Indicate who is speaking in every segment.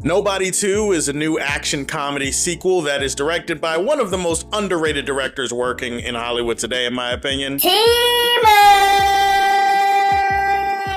Speaker 1: Nobody 2 is a new action comedy sequel that is directed by one of the most underrated directors working in Hollywood today, in my opinion.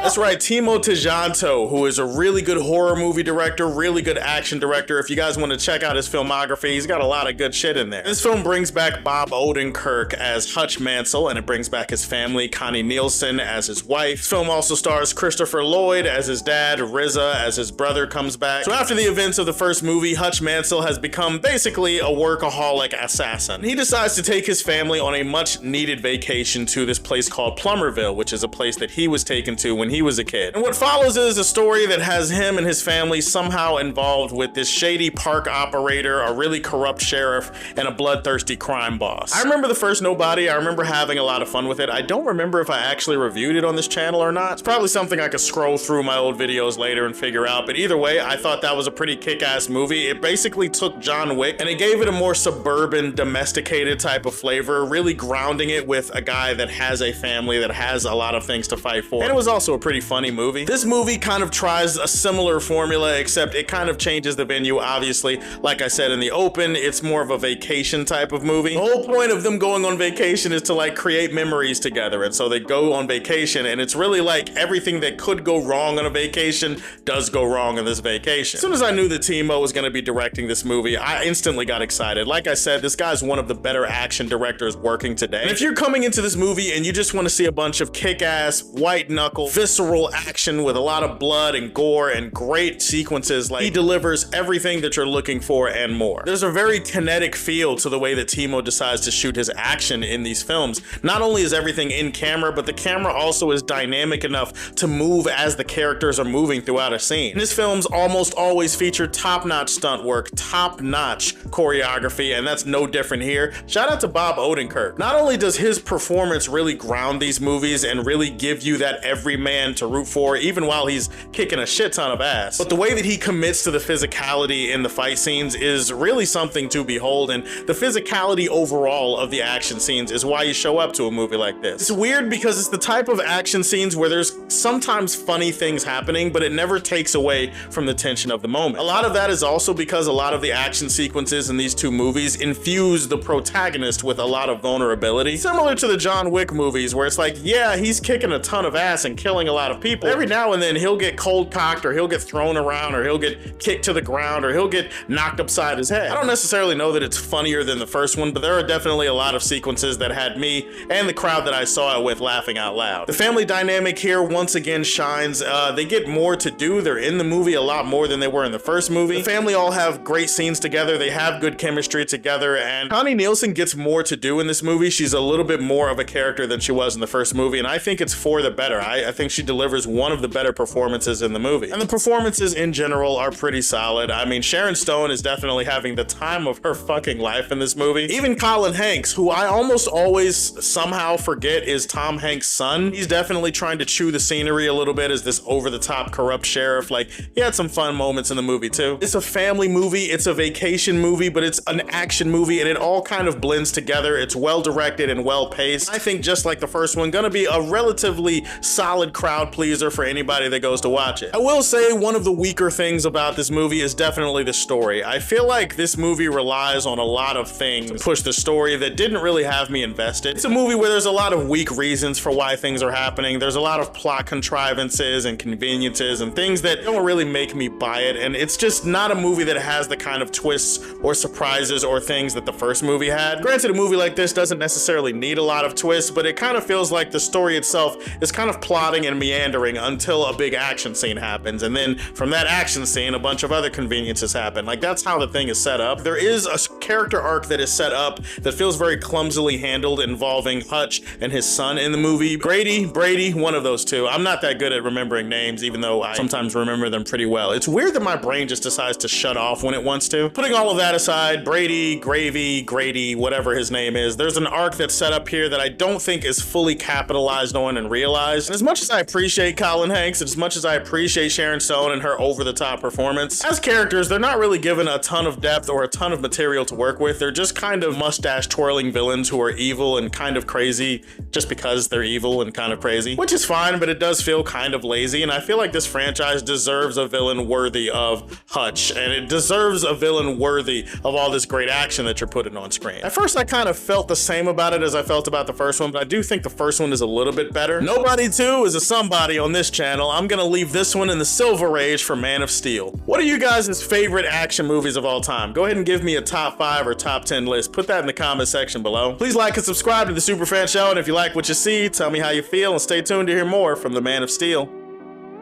Speaker 1: That's right, Timo Tjahjanto, who is a really good horror movie director, really good action director. If you guys want to check out his filmography, he's got a lot of good shit in there. This film brings back Bob Odenkirk as Hutch Mansell, and it brings back his family, Connie Nielson as his wife. This film also stars Christopher Lloyd as his dad, RZA as his brother comes back. So after the events of the first movie, Hutch Mansell has become basically a workaholic assassin. He decides to take his family on a much needed vacation to this place called Plummerville, which is a place that he was taken to when he was a kid. And what follows is a story that has him and his family somehow involved with this shady park operator, a really corrupt sheriff, and a bloodthirsty crime boss. I remember the first Nobody. I remember having a lot of fun with it. I don't remember if I actually reviewed it on this channel or not. It's probably something I could scroll through my old videos later and figure out, but either way, I thought that was a pretty kick-ass movie. It basically took John Wick and it gave it a more suburban, domesticated type of flavor, really grounding it with a guy that has a family, that has a lot of things to fight for. And it was also a pretty funny movie. This movie kind of tries a similar formula, except it kind of changes the venue, obviously. Like I said in the open, it's more of a vacation type of movie. The whole point of them going on vacation is to like create memories together, and so they go on vacation, and it's really like everything that could go wrong on a vacation does go wrong on this vacation. As soon as I knew that Timo was going to be directing this movie, I instantly got excited. Like I said, this guy's one of the better action directors working today. And if you're coming into this movie and you just want to see a bunch of kick-ass, white-knuckle, visceral action with a lot of blood and gore and great sequences, like, he delivers everything that you're looking for and more. There's a very kinetic feel to the way that Timo decides to shoot his action in these films. Not only is everything in camera, but the camera also is dynamic enough to move as the characters are moving throughout a scene. And his films almost always feature top-notch stunt work, top-notch choreography, and that's no different here. Shout out to Bob Odenkirk. Not only does his performance really ground these movies and really give you that everyman to root for, even while he's kicking a shit ton of ass, but the way that he commits to the physicality in the fight scenes is really something to behold, and the physicality overall of the action scenes is why you show up to a movie like this. It's weird because it's the type of action scenes where there's sometimes funny things happening, but it never takes away from the tension of the moment. A lot of that is also because a lot of the action sequences in these two movies infuse the protagonist with a lot of vulnerability, similar to the John Wick movies, where it's like, yeah, he's kicking a ton of ass and killing a lot of people. Every now and then he'll get cold cocked, or he'll get thrown around, or he'll get kicked to the ground, or he'll get knocked upside his head. I don't necessarily know that it's funnier than the first one, but there are definitely a lot of sequences that had me and the crowd that I saw it with laughing out loud. The family dynamic here once again shines. They get more to do. They're in the movie a lot more than they were in the first movie. The family all have great scenes together. They have good chemistry together, and Connie Nielson gets more to do in this movie. She's a little bit more of a character than she was in the first movie, and I think it's for the better. I think she delivers one of the better performances in the movie. And the performances in general are pretty solid. I mean, Sharon Stone is definitely having the time of her fucking life in this movie. Even Colin Hanks, who I almost always somehow forget is Tom Hanks' son, he's definitely trying to chew the scenery a little bit as this over-the-top corrupt sheriff. Like, he had some fun moments in the movie too. It's a family movie, it's a vacation movie, but it's an action movie, and it all kind of blends together. It's well directed and well paced. I think just like the first one, gonna be a relatively solid crowd pleaser for anybody that goes to watch it. I will say one of the weaker things about this movie is definitely the story. I feel like this movie relies on a lot of things to push the story that didn't really have me invested. It's a movie where there's a lot of weak reasons for why things are happening. There's a lot of plot contrivances and conveniences and things that don't really make me buy it, and it's just not a movie that has the kind of twists or surprises or things that the first movie had. Granted, a movie like this doesn't necessarily need a lot of twists, but it kind of feels like the story itself is kind of plotting and meandering until a big action scene happens, and then from that action scene a bunch of other conveniences happen. Like, that's how the thing is set up. There is a character arc that is set up that feels very clumsily handled involving Hutch and his son in the movie. Brady, one of those two. I'm not that good at remembering names, even though I sometimes remember them pretty well. It's weird that my brain just decides to shut off when it wants to. Putting all of that aside, Brady, Grady, whatever his name is, there's an arc that's set up here that I don't think is fully capitalized on and realized. And as much as I appreciate Colin Hanks, as much as I appreciate Sharon Stone and her over-the-top performance, as characters, they're not really given a ton of depth or a ton of material to work with. They're just kind of mustache-twirling villains who are evil and kind of crazy just because they're evil and kind of crazy, which is fine, but it does feel kind of lazy, and I feel like this franchise deserves a villain worthy of Hutch, and it deserves a villain worthy of all this great action that you're putting on screen. At first, I kind of felt the same about it as I felt about the first one, but I do think the first one is a little bit better. Nobody 2 is a somebody on this channel. I'm gonna leave this one in the Silver Age for Man of Steel. What are you guys' favorite action movies of all time? Go ahead and give me a top 5 or top 10 list. Put that in the comment section below. Please like and subscribe to the Superfan Show, and if you like what you see, tell me how you feel, and stay tuned to hear more from the Man of Steel.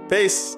Speaker 1: Peace.